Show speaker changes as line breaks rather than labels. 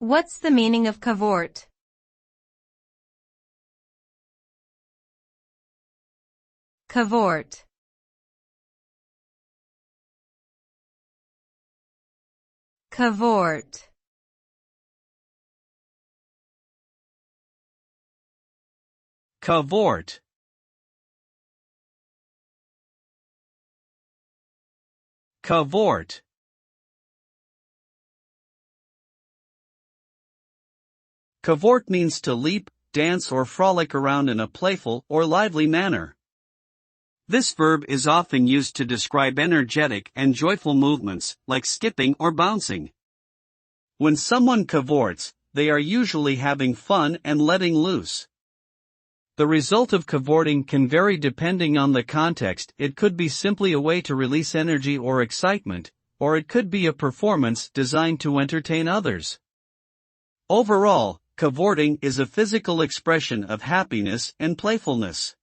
What's the meaning of cavort? Cavort. Cavort.
Cavort. Cavort. Cavort means to leap, dance or frolic around in a playful or lively manner. This verb is often used to describe energetic and joyful movements, like skipping or bouncing. When someone cavorts, they are usually having fun and letting loose. The result of cavorting can vary depending on the context. It could be simply a way to release energy or excitement, or it could be a performance designed to entertain others. Overall, cavorting is a physical expression of happiness and playfulness.